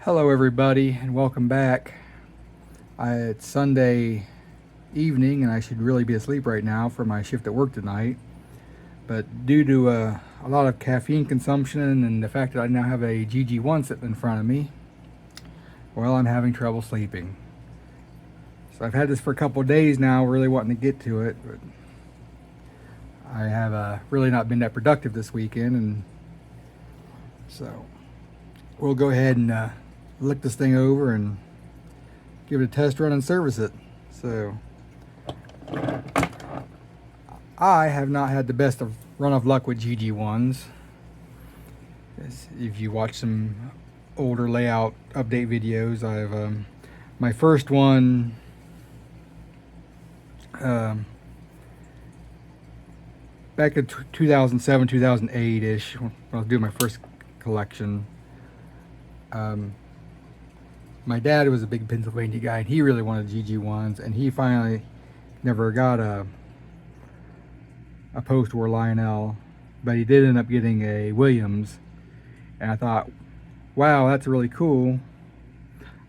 Hello everybody and welcome back. It's Sunday evening and I should really be asleep right now for my shift at work tonight. But due to a lot of caffeine consumption and the fact that I now have a GG1 sitting in front of me, well, I'm having trouble sleeping. So I've had this for a couple of days now, really wanting to get to it, but I have really not been that productive this weekend, and so we'll go ahead and look this thing over and give it a test run and service it. So I have not had the best of run of luck with GG1s. If you watch some older layout update videos, I've my first one back in 2007 2008 ish, when I was doing my first collection. My dad was a big Pennsylvania guy, and he really wanted GG1s, and he finally never got a post-war Lionel, but he did end up getting a Williams, and I thought, wow, that's really cool.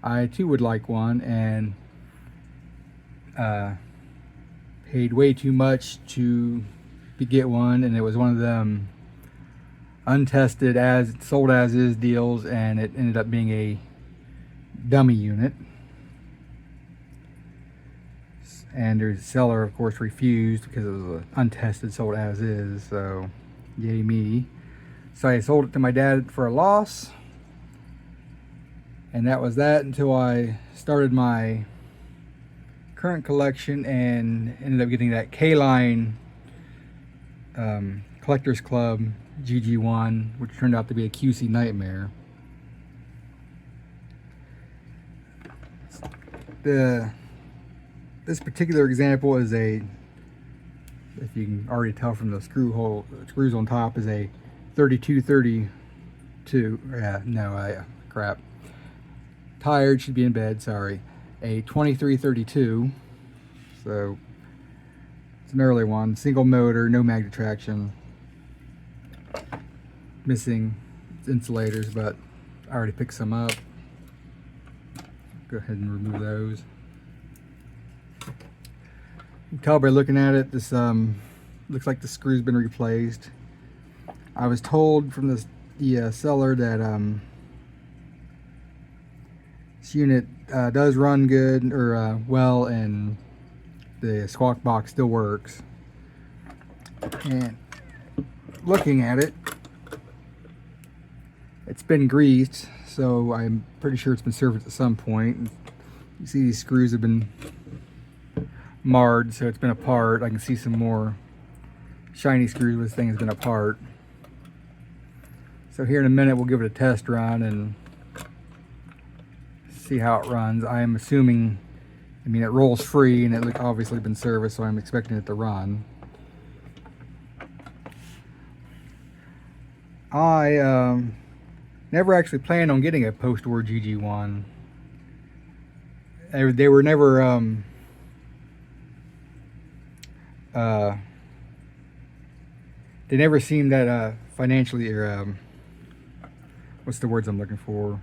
I too would like one, and paid way too much to get one, and it was one of them untested as sold as is deals, and it ended up being a dummy unit, and the seller of course refused because it was untested, sold as is, so yay me. So I sold it to my dad for a loss, and that was that until I started my current collection and ended up getting that K-Line Collectors Club GG1, which turned out to be a QC nightmare. This particular example is a, if you can already tell from the screws on top, is a 3232. Crap. Tired, should be in bed, sorry. A 2332. So it's an early one. Single motor, no magnet traction. Missing insulators, but I already picked some up. Go ahead and remove those. You can tell by looking at it, this looks like the screw's been replaced. I was told from the seller that this unit does run good, or well, and the squawk box still works. And looking at it, it's been greased, so I'm pretty sure it's been serviced at some point. You see these screws have been marred, so it's been apart. I can see some more shiny screws where this thing has been apart. So here in a minute we'll give it a test run and see how it runs. I am assuming, I mean, it rolls free and it's obviously been serviced, so I'm expecting it to run. I never actually planned on getting a post-war GG1. They were never they never seemed that financially, or what's the words I'm looking for?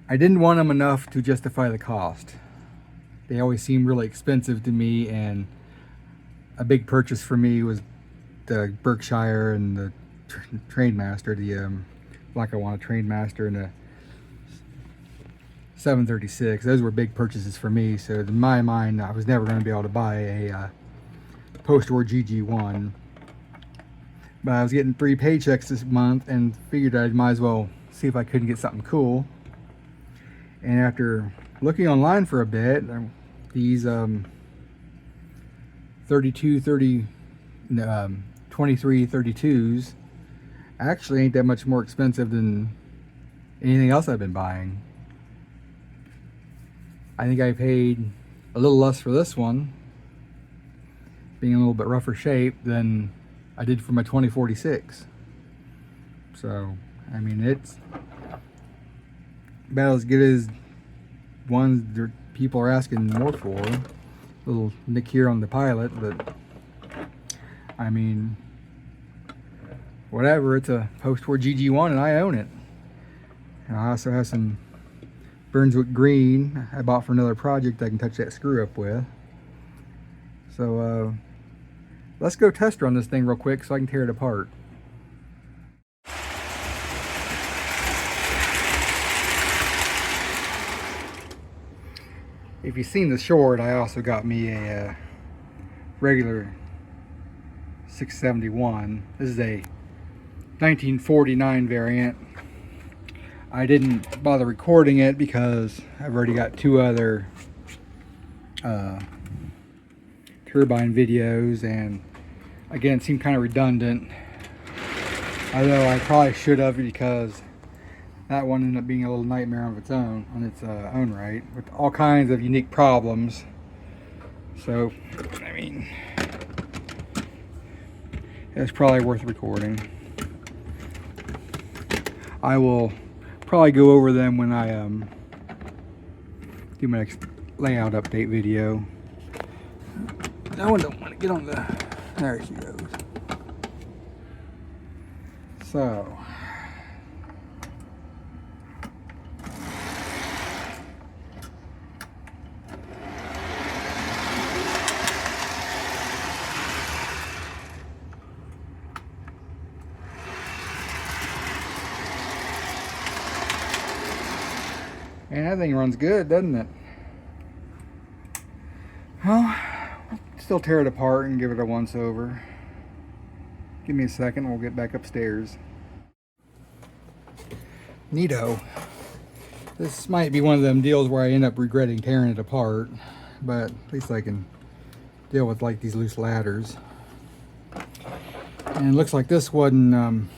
I didn't want them enough to justify the cost. They always seemed really expensive to me, and a big purchase for me was the Berkshire and the Trainmaster, the Lackawanna Trainmaster, and the 736. Those were big purchases for me, so in my mind I was never going to be able to buy a post-war GG1. But I was getting 3 paychecks this month and figured I might as well see if I couldn't get something cool. And after looking online for a bit, these 2332s actually ain't that much more expensive than anything else I've been buying. I think I paid a little less for this one, being a little bit rougher shape, than I did for my 2046. So, I mean, it's about as good as ones that people are asking more for. Little nick here on the pilot, but I mean, whatever, it's a post-war GG1 and I own it. And I also have some Brunswick green I bought for another project I can touch that screw up with. So let's go test run this thing real quick so I can tear it apart. If you've seen the short, I also got me a regular 671. This is a 1949 variant. I didn't bother recording it because I've already got two other turbine videos, and again, it seemed kind of redundant. Although I probably should have, because that one ended up being a little nightmare of its own, on its own right, with all kinds of unique problems. So, I mean, it's probably worth recording. I will probably go over them when I do my next layout update video. That one don't want to get on the... There she goes. So... And that thing runs good, doesn't it? Well, still tear it apart and give it a once over. Give me a second, we'll get back upstairs. Neato. This might be one of them deals where I end up regretting tearing it apart, but at least I can deal with like these loose ladders. And it looks like this wasn't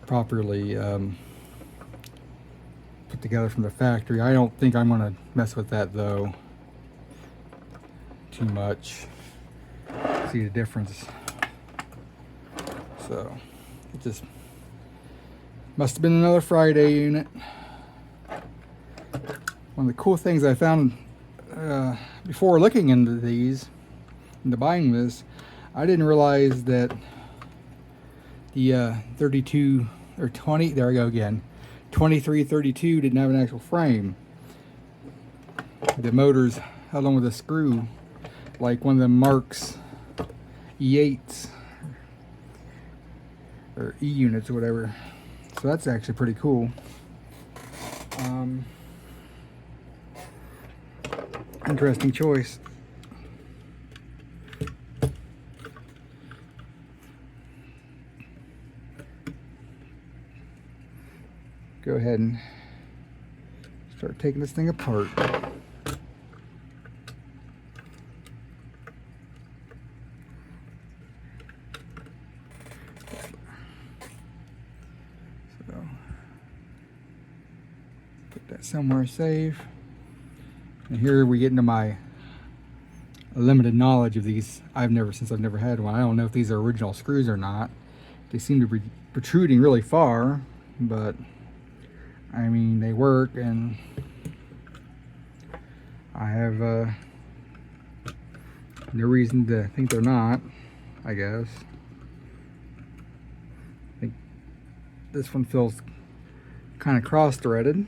properly put together from the factory. I don't think I'm gonna mess with that though too much. See the difference. So it just must have been another Friday unit. One of the cool things I found before looking into buying this, I didn't realize that the 32 or 20, there we go again, 2332 didn't have an actual frame. The motor's held on with a screw, like one of the Marks E8s or E units or whatever. So that's actually pretty cool. Interesting choice. Go ahead and start taking this thing apart. So put that somewhere safe. And here we get into my limited knowledge of these. Since I've never had one, I don't know if these are original screws or not. They seem to be protruding really far, but I mean, they work, and I have no reason to think they're not, I guess. I think this one feels kind of cross-threaded.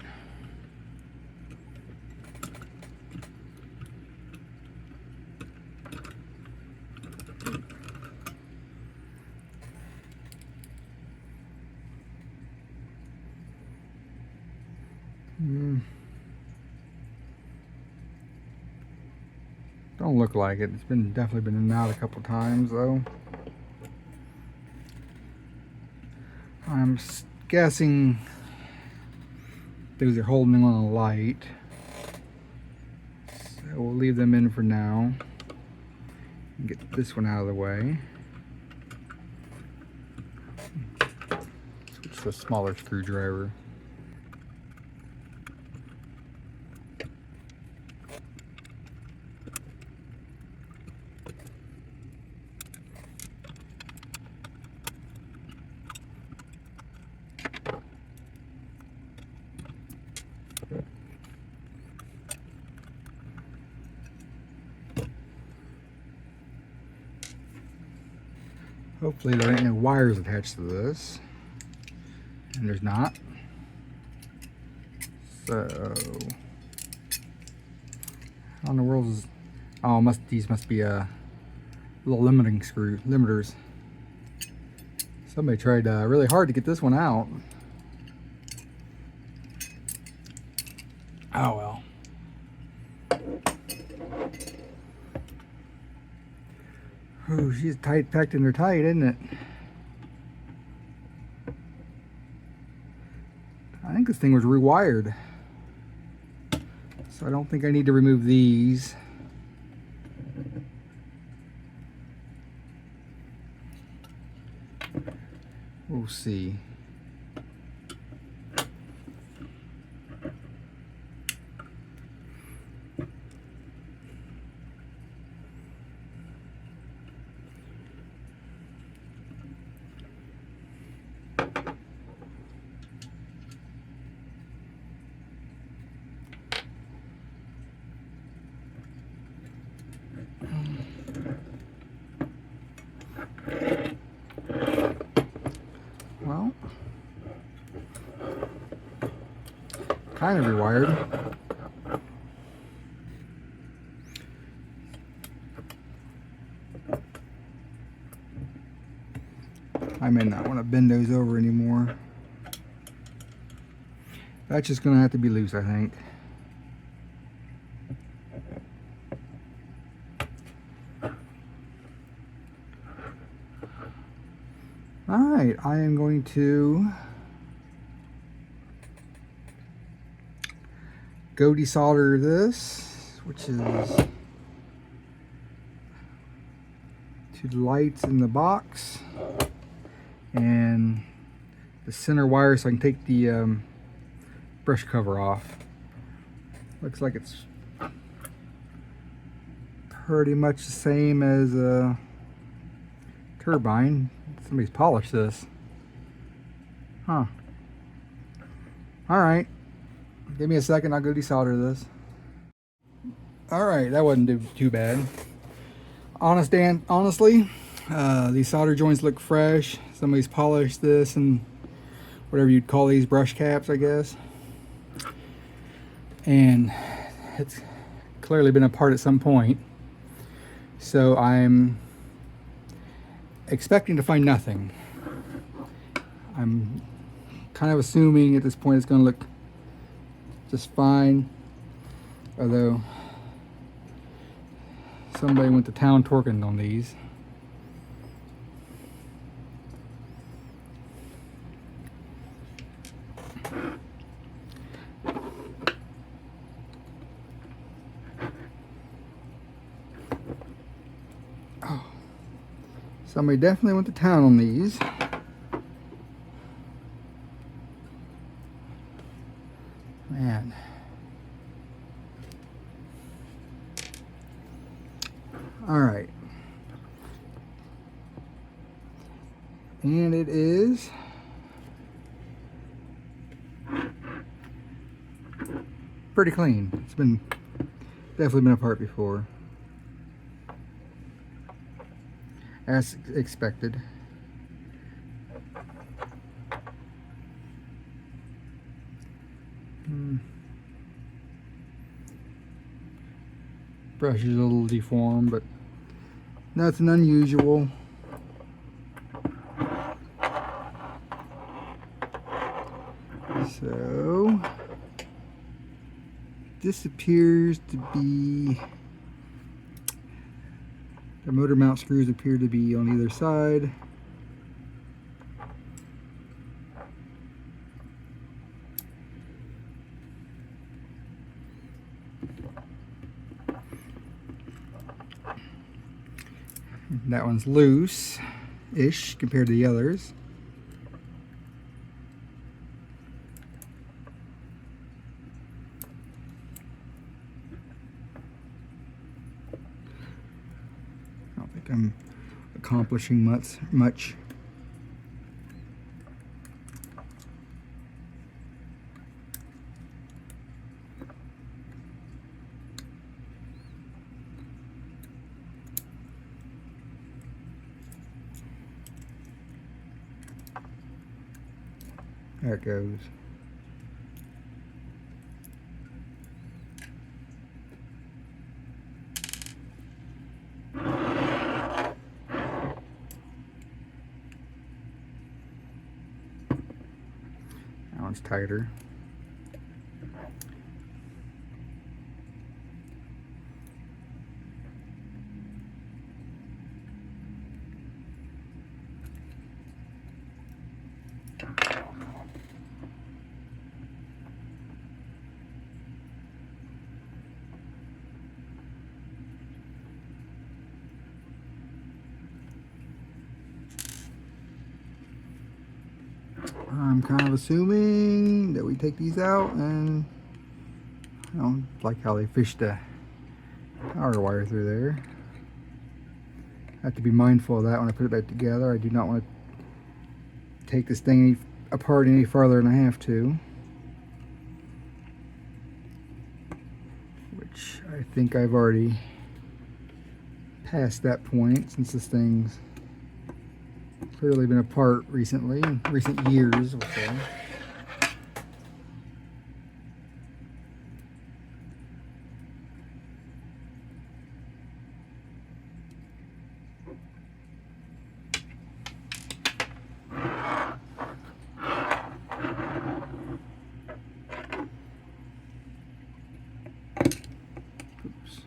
Don't look like it. It's definitely been in and out a couple times though. I'm guessing those are holding on a light, so we'll leave them in for now and get this one out of the way. Switch to a smaller screwdriver. Hopefully there ain't no wires attached to this. And there's not. So, how in the world is, oh, these must be little limiting screw limiters. Somebody tried really hard to get this one out. Oh well. Oh, she's tight packed in her tight, isn't it? I think this thing was rewired. So I don't think I need to remove these. We'll see. Well, kind of rewired. I may not want to bend those over anymore. That's just going to have to be loose, I think. Alright, I am going to go desolder this, which is to the lights in the box, and the center wire so I can take the brush cover off. Looks like it's pretty much the same as a turbine. Somebody's polished this. Huh. Alright. Give me a second, I'll go desolder this. Alright, that wasn't too bad. Honestly, these solder joints look fresh. Somebody's polished this and whatever you'd call these, brush caps, I guess. And it's clearly been apart at some point. So I'm expecting to find nothing. I'm kind of assuming at this point it's going to look just fine, although somebody went to town torquing on these. Oh, somebody definitely went to town on these. Man. All right. And it is pretty clean. It's been definitely been apart before, as expected. Brush is a little deformed, but nothing unusual. So this appears to be, the motor mount screws appear to be on either side. That one's loose-ish compared to the others. I don't think I'm accomplishing much. There it goes. That one's tighter. I'm kind of assuming that we take these out, and I don't like how they fished the power wire through there. I have to be mindful of that when I put it back together. I do not want to take this thing apart any farther than I have to, which I think I've already passed that point, since this thing's clearly been apart recently, in recent years, we'll say. Oops.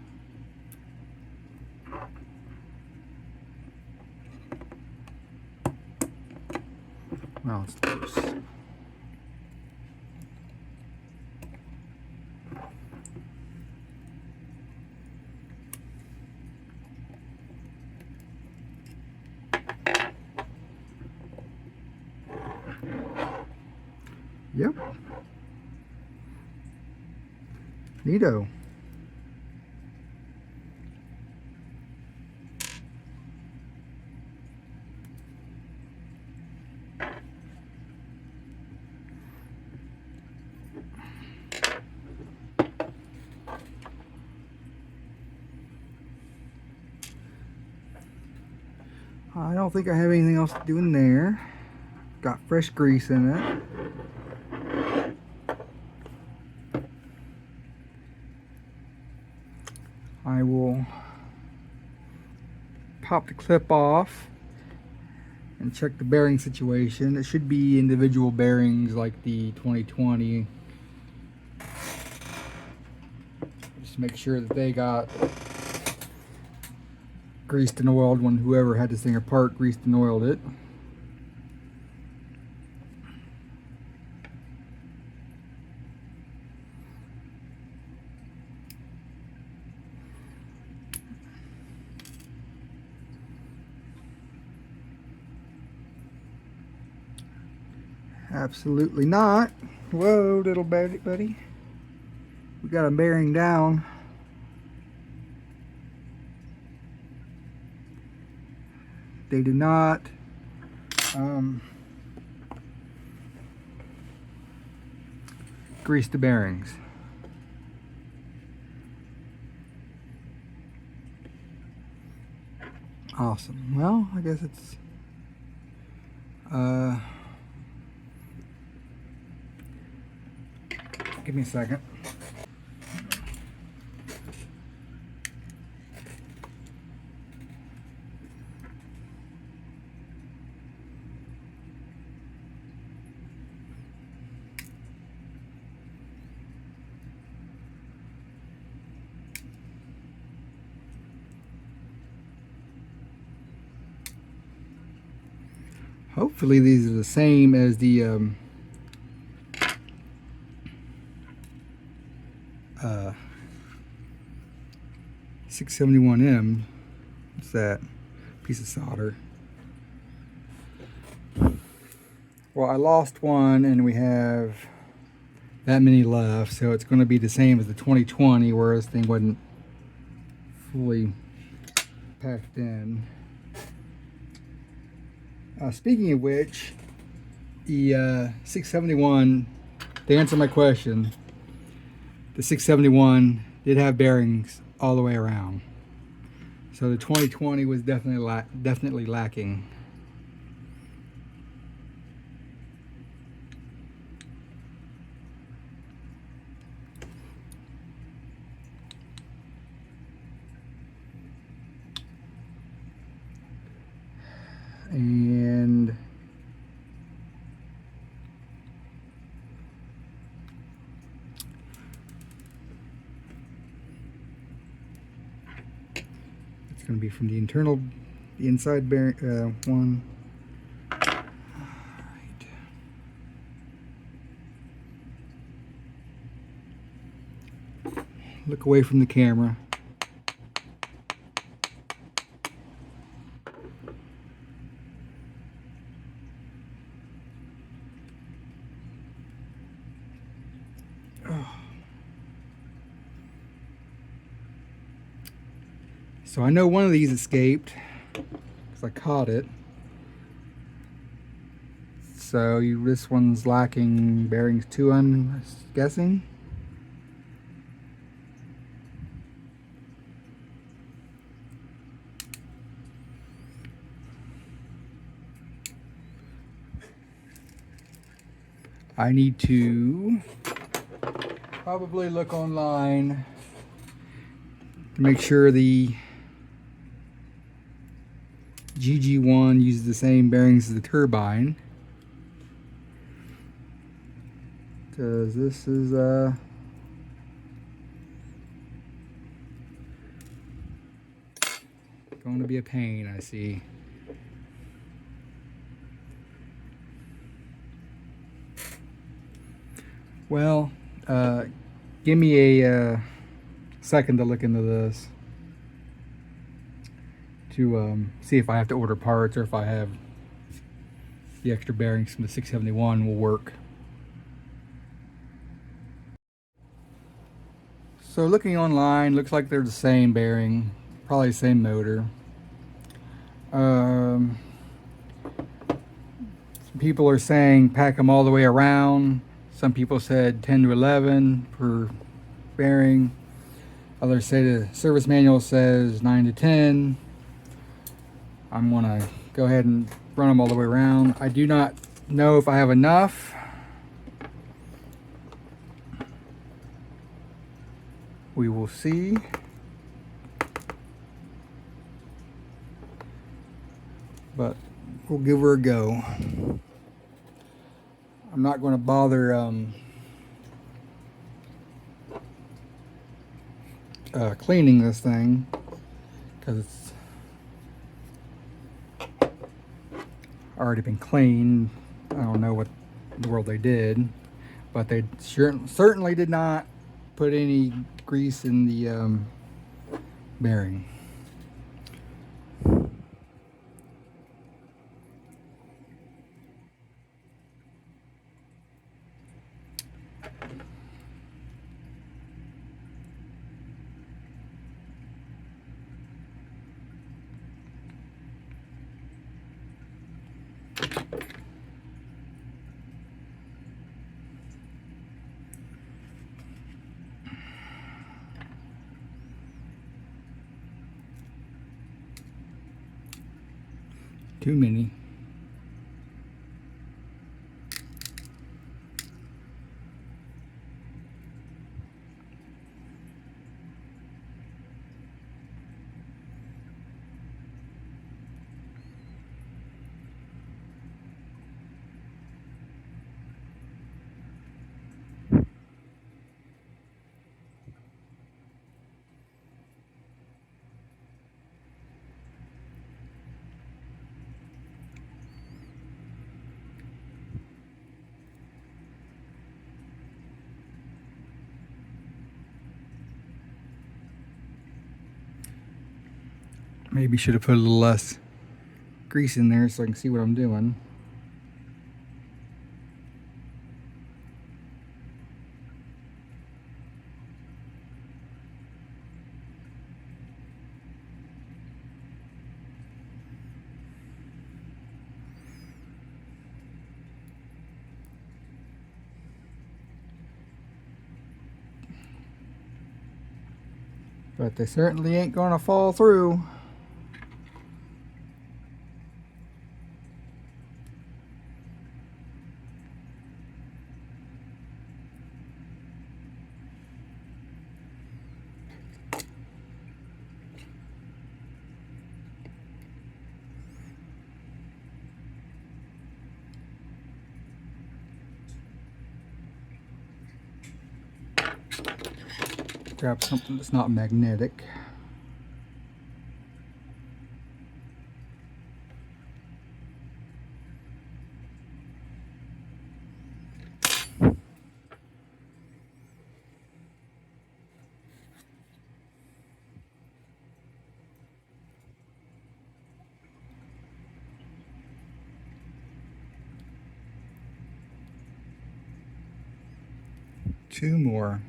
Well, it's loose. Yep. Neato. I don't think I have anything else to do in there. Got fresh grease in it. I will pop the clip off and check the bearing situation. It should be individual bearings like the 2020. Just make sure that they got greased and oiled when whoever had this thing apart greased and oiled it. Absolutely not. Whoa, little buddy. We got a bearing down. They did not grease the bearings. Awesome. Well, I guess it's give me a second. Hopefully these are the same as the 671M. What's that? Piece of solder. Well, I lost one and we have that many left, so it's going to be the same as the 2020, where this thing wasn't fully packed in. Speaking of which, the 671, to answer my question, the 671 did have bearings all the way around. So the 2020 was definitely lacking. It's going to be from the internal, the inside bearing one. Alright. Look away from the camera. So I know one of these escaped because I caught it. So this one's lacking bearings 2, I'm guessing. I need to probably look online to make sure the GG1 uses the same bearings as the turbine, because this is going to be a pain, I see. Well, give me a second to look into this to see if I have to order parts, or if I have the extra bearings from the 671 will work. So looking online, looks like they're the same bearing, probably the same motor. Some people are saying pack them all the way around. Some people said 10 to 11 per bearing. Others say the service manual says 9 to 10. I'm gonna go ahead and run them all the way around. I do not know if I have enough. We will see. But we'll give her a go. I'm not going to bother cleaning this thing, because it's already been cleaned. I don't know what in the world they did, but they certainly did not put any grease in the bearing. Too many. Maybe should have put a little less grease in there so I can see what I'm doing. But they certainly ain't gonna fall through. Grab something that's not magnetic. 2 more.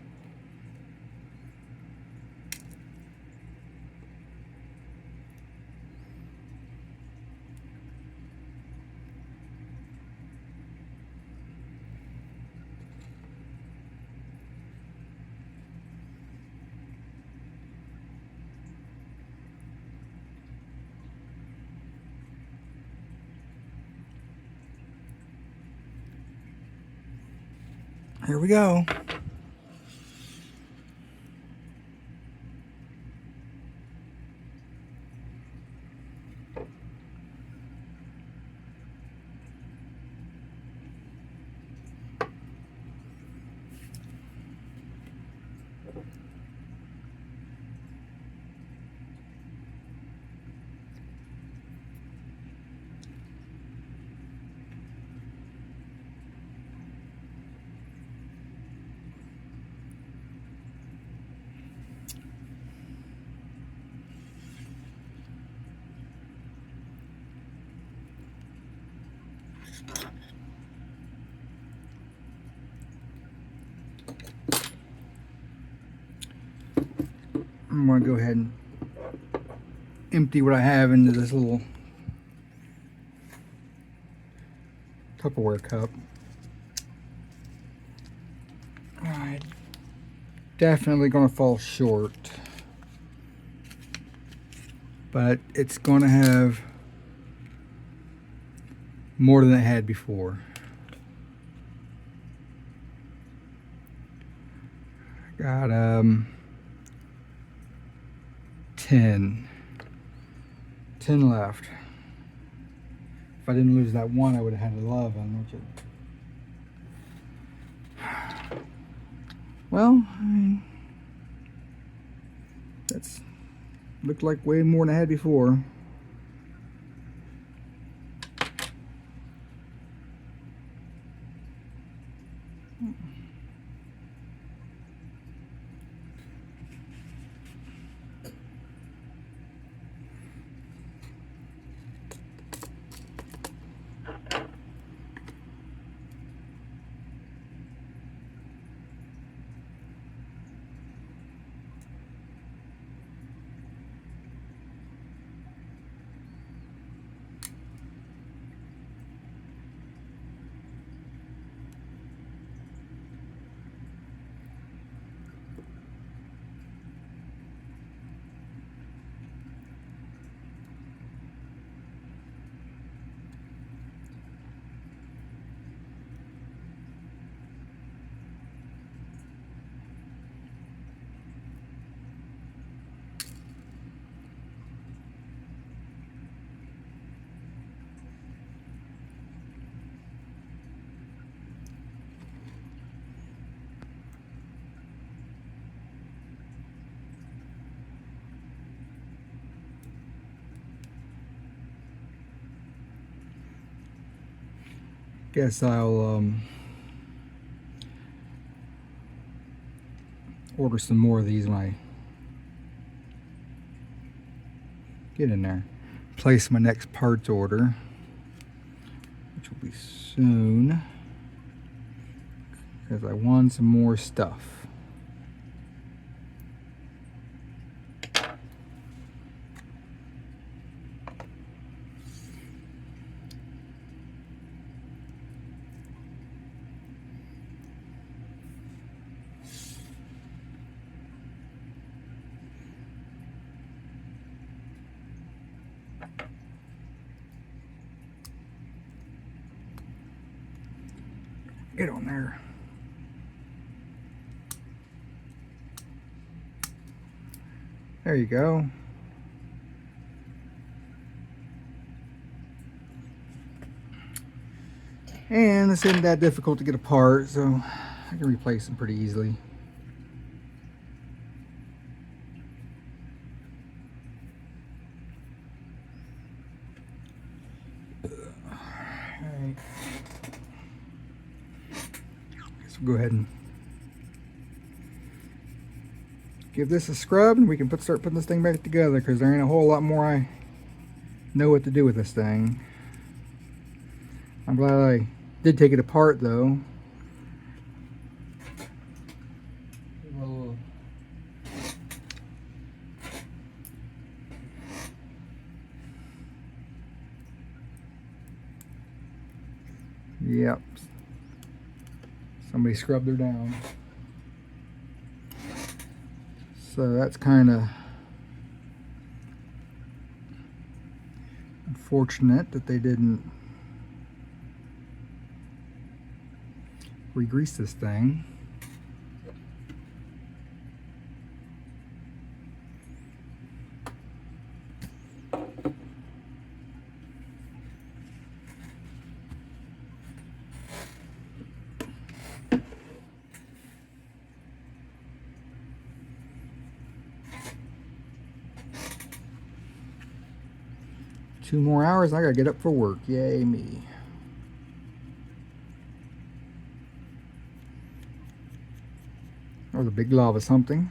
Here we go. I'm going to go ahead and empty what I have into this little Tupperware cup. Alright, definitely going to fall short, but it's going to have more than it had before. Got 10 left. If I didn't lose that one, I would have had 11. Well, I mean, that's looked like way more than I had before. Guess I'll order some more of these when I get in there. Place my next parts order, which will be soon, because I want some more stuff. Get on there. There you go. And this isn't that difficult to get apart, so I can replace them pretty easily. Alright. So go ahead and give this a scrub, and we can start putting this thing back together, because there ain't a whole lot more I know what to do with this thing. I'm glad I did take it apart though. Yep. Somebody scrubbed her down. So that's kind of unfortunate that they didn't re-grease this thing. Two more hours, I gotta get up for work. Yay me. That was a big glob of something.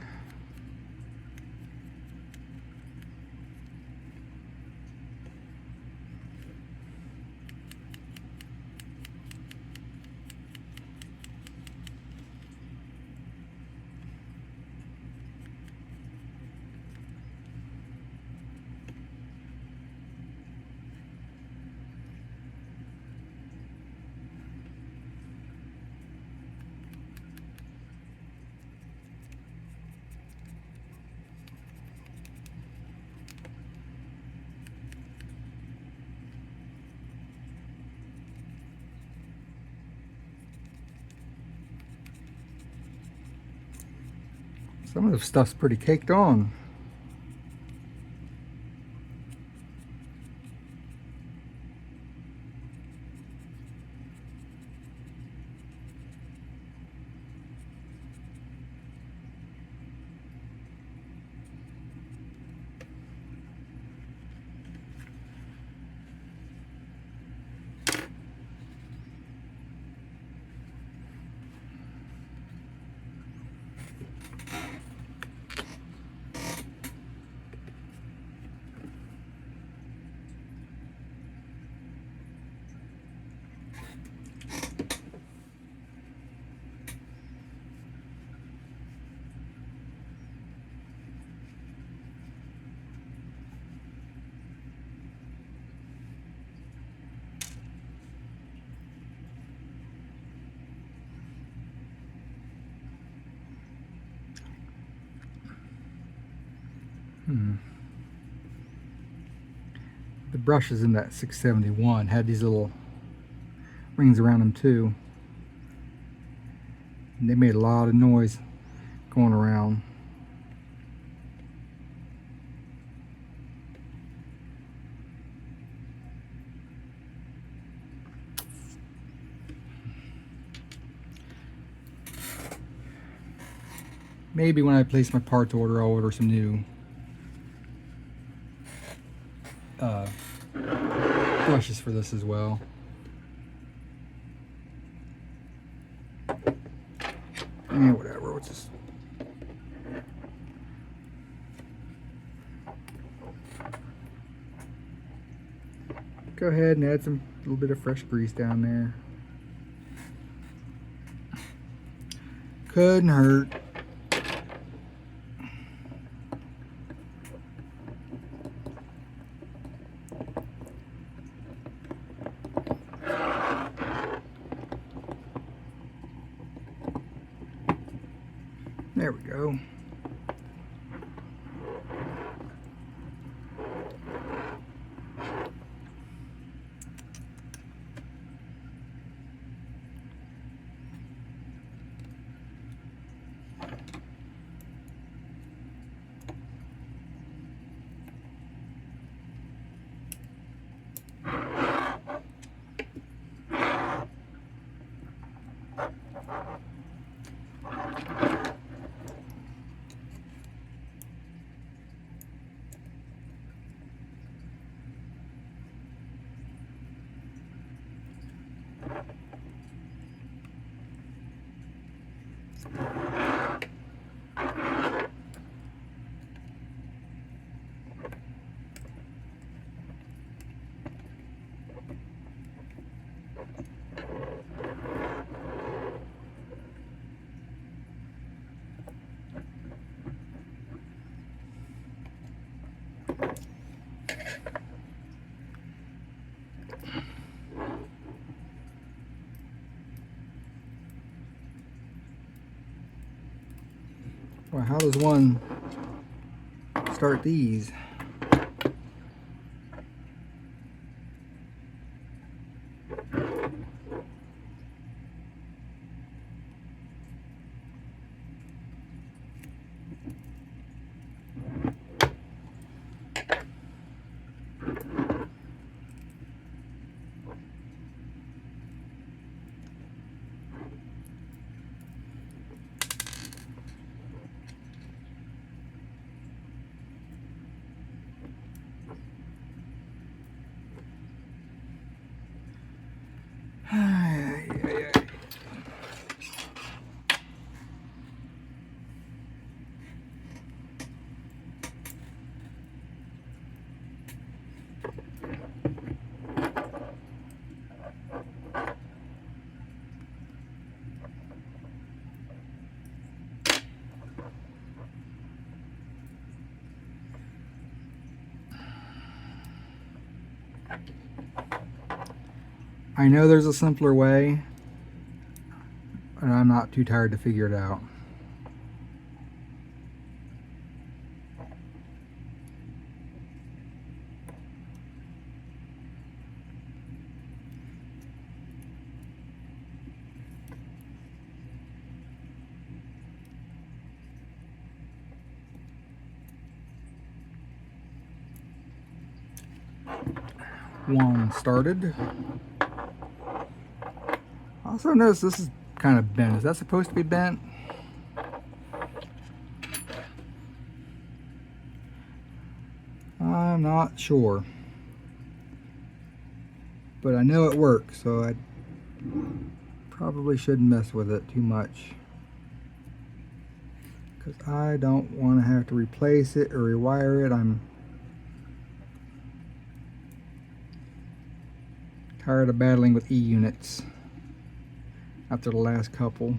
Some of the stuff's pretty caked on. The brushes in that 671 had these little rings around them too. And they made a lot of noise going around. Maybe when I place my parts order, I'll order some new brushes for this as well. Whatever, what's this? Go ahead and add some little bit of fresh grease down there. Couldn't hurt. There we go. Well, how does one start these? I know there's a simpler way, and I'm not too tired to figure it out. One started. Also notice this is kind of bent. Is that supposed to be bent? I'm not sure. But I know it works, so I probably shouldn't mess with it too much. Because I don't want to have to replace it or rewire it. I'm tired of battling with E-units after the last couple.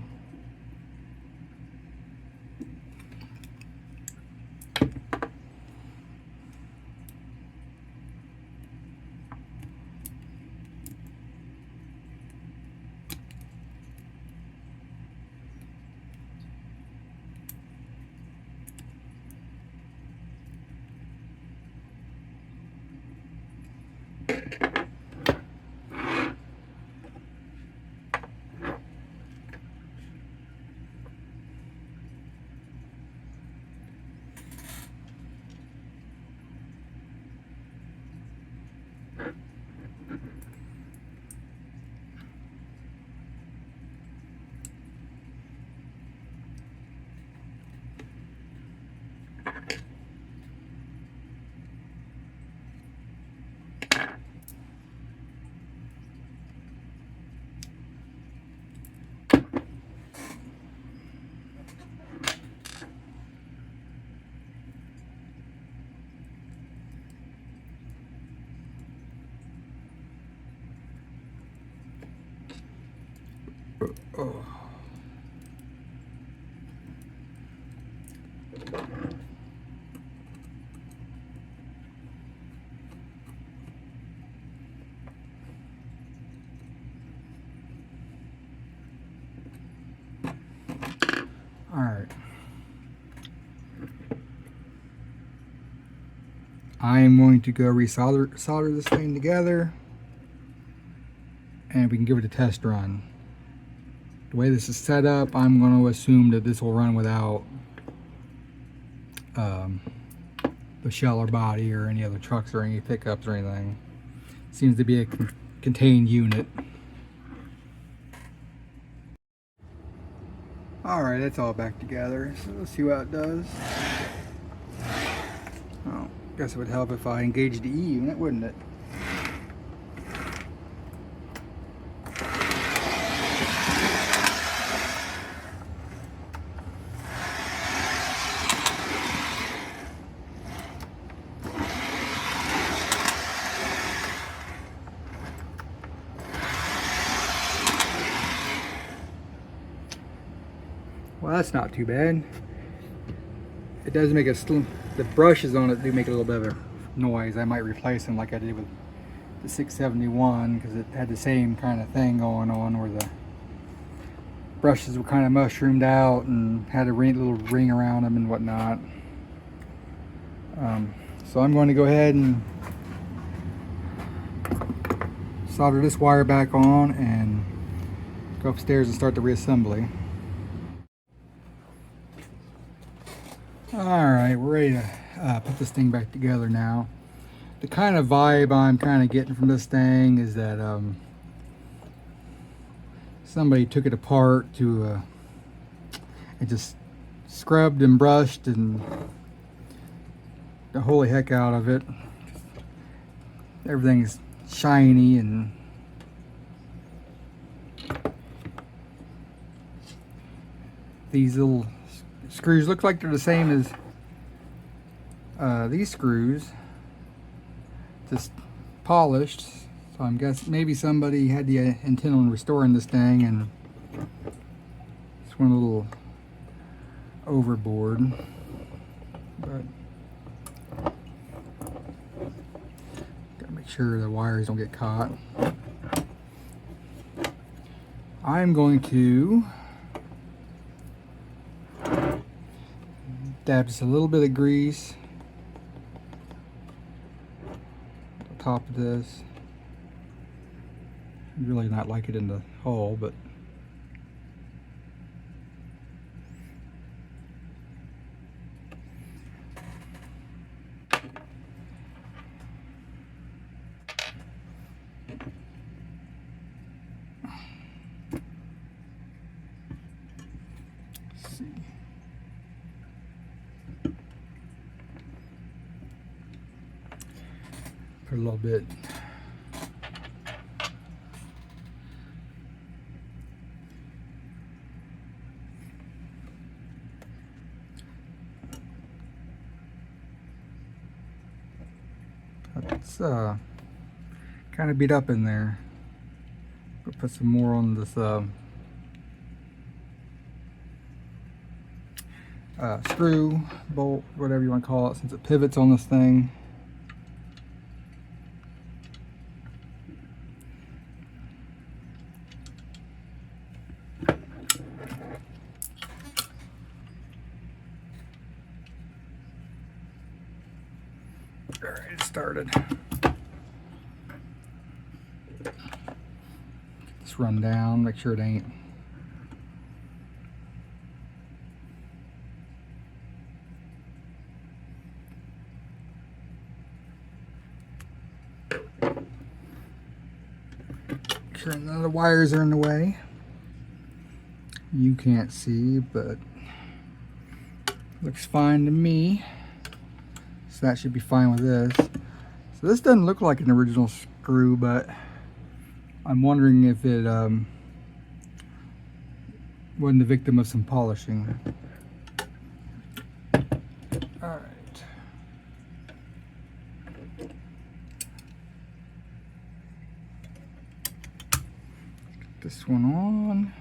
Oh. All right. I am going to go solder this thing together, and we can give it a test run. The way this is set up, I'm going to assume that this will run without the shell or body or any other trucks or any pickups or anything. Seems to be a contained unit. Alright, that's all back together. So let's see what it does. Oh, guess it would help if I engaged the E unit, wouldn't it? Well, that's not too bad. It does make the brushes on it do make a little bit of a noise. I might replace them like I did with the 671 because it had the same kind of thing going on where brushes were kind of mushroomed out and had a little ring around them and whatnot. So I'm going to go ahead and solder this wire back on and go upstairs and start the reassembly. Alright, we're ready to put this thing back together now. The kind of vibe I'm kind of getting from this thing is that somebody took it apart to and just scrubbed and brushed and the holy heck out of it. Everything's shiny and these little screws look like they're the same as these screws, just polished. So I'm guessing maybe somebody had the intent on restoring this thing and just went a little overboard. But gotta make sure the wires don't get caught. I'm going to dab just a little bit of grease on top of this. I'd really not like it in the hole, but let's see. Put a little bit. It's kind of beat up in there. We'll put some more on this screw, bolt, whatever you want to call it, since it pivots on this thing. Alright, it started. Get this run down, make sure it ain't. Make sure none of the wires are in the way. You can't see, but looks fine to me. So that should be fine with this. So this doesn't look like an original screw, but I'm wondering if it wasn't the victim of some polishing. Alright. Get this one on.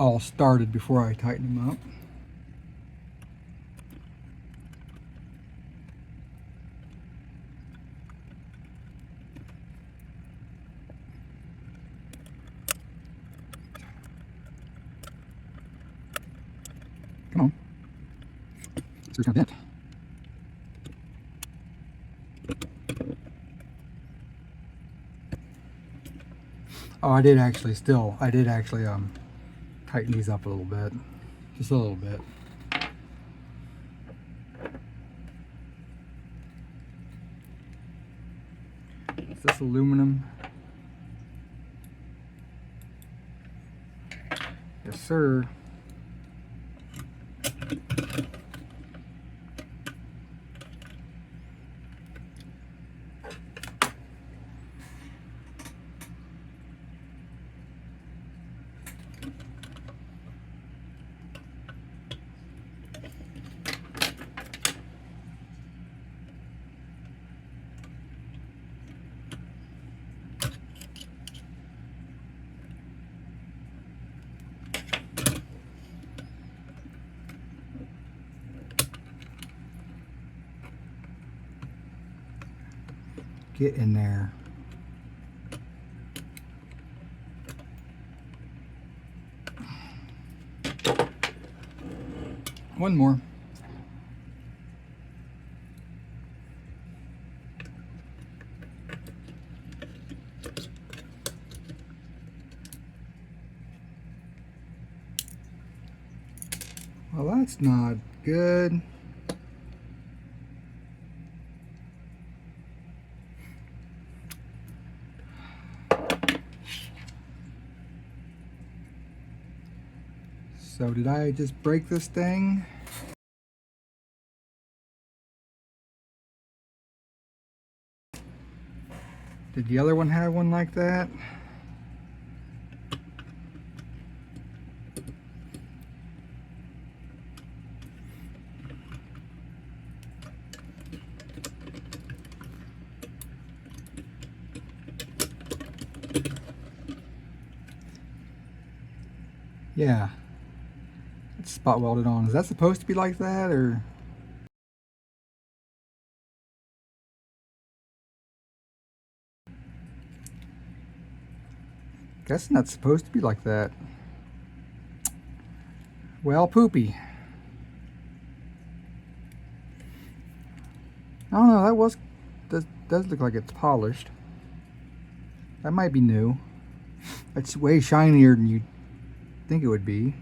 All started before I tighten them up. Come on. Screw's kind of bent. Oh, I did actually tighten these up a little bit, just a little bit. Is this aluminum? Yes, sir. Get in there. One more. Well, that's not good. So did I just break this thing? Did the other one have one like that? Yeah. It's spot welded on. Is that supposed to be like that, or? Guess not supposed to be like that. Well, poopy. I don't know, does look like it's polished. That might be new. It's way shinier than you'd think it would be.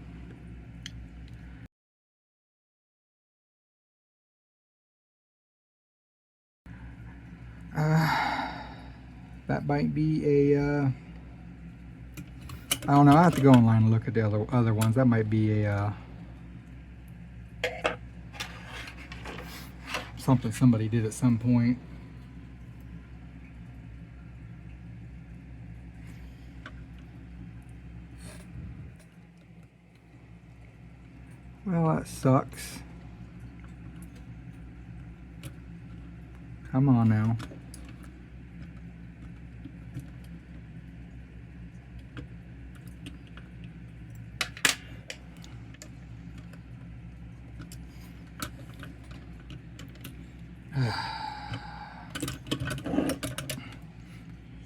That might be a, I don't know, I have to go online and look at the other ones. That might be a, something somebody did at some point. Well, that sucks. Come on now.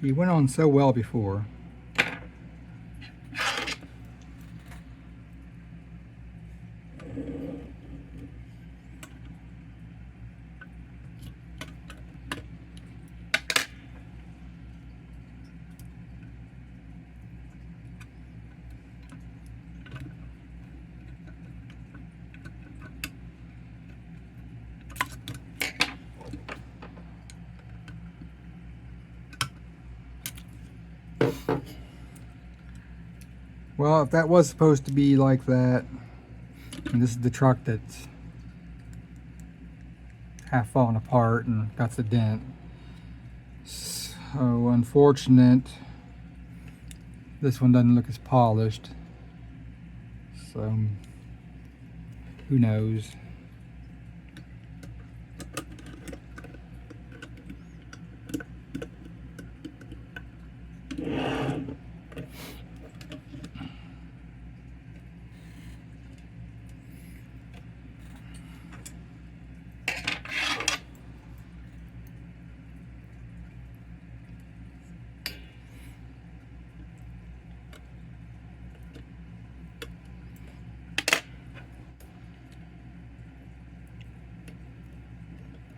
He went on so well before. Well, if that was supposed to be like that, and this is the truck that's half falling apart and got the dent. So unfortunate, this one doesn't look as polished. So who knows?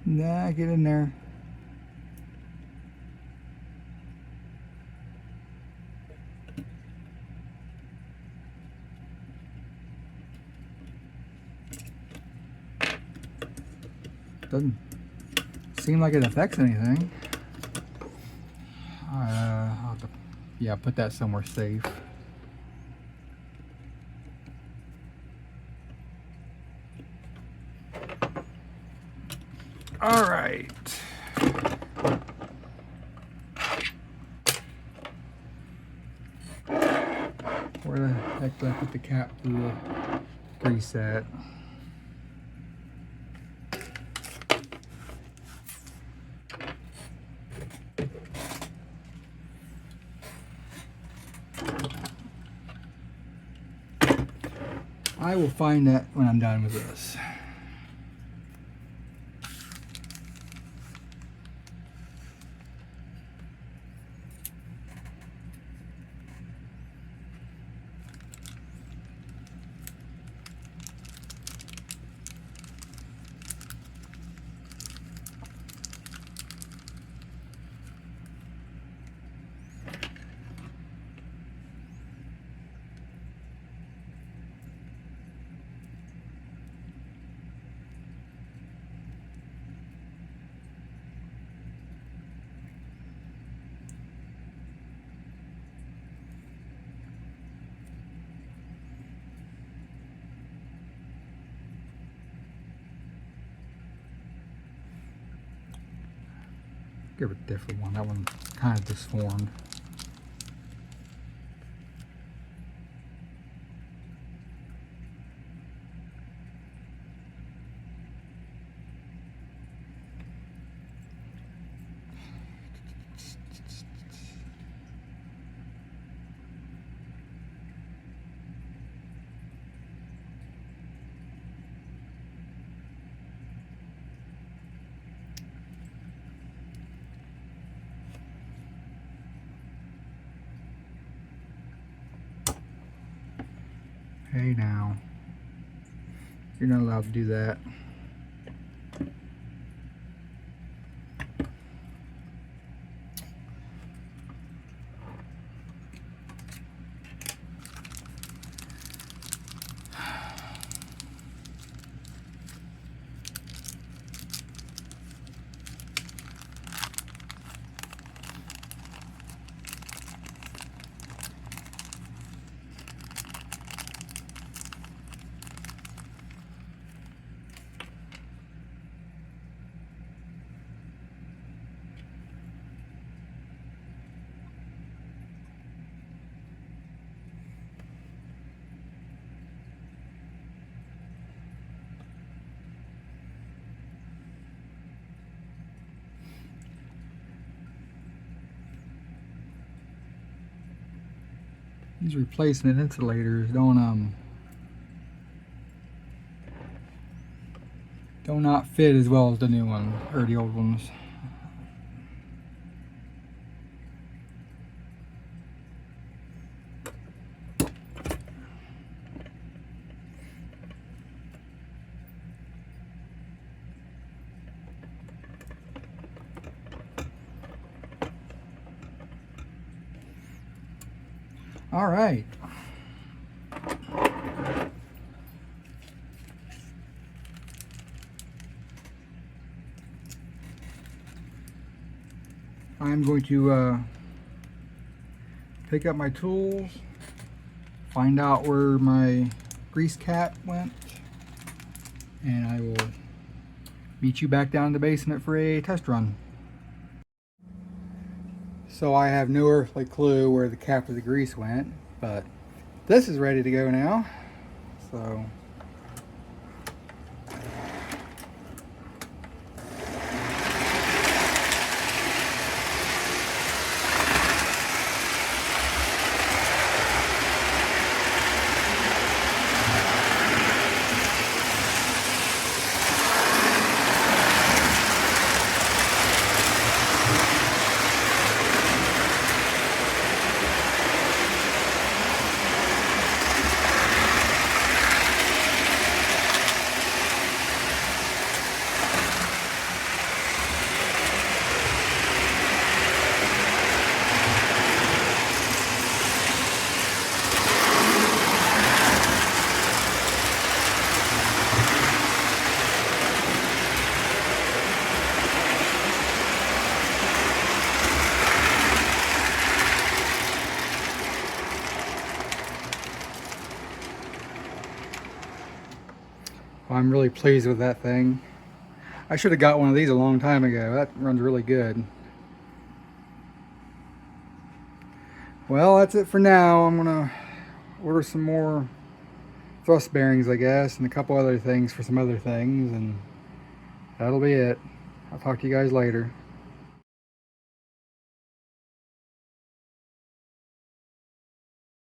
Nah, get in there. Doesn't seem like it affects anything. I'll have to, yeah, put that somewhere safe. All right. Where the heck did I put the cap for the preset? I will find that when I'm done with this. Give it a different one. That one kind of disformed. Hey now, you're not allowed to do that. These replacement insulators do not fit as well as the new one or the old ones. All right. I'm going to pick up my tools, find out where my grease cap went, and I will meet you back down in the basement for a test run. So I have no earthly clue where the cap of the grease went, but this is ready to go now. So I'm really pleased with that thing. I should have got one of these a long time ago. That runs really good. Well, that's it for now. I'm gonna order some more thrust bearings, I guess, and a couple other things for some other things, and that'll be it. I'll talk to you guys later.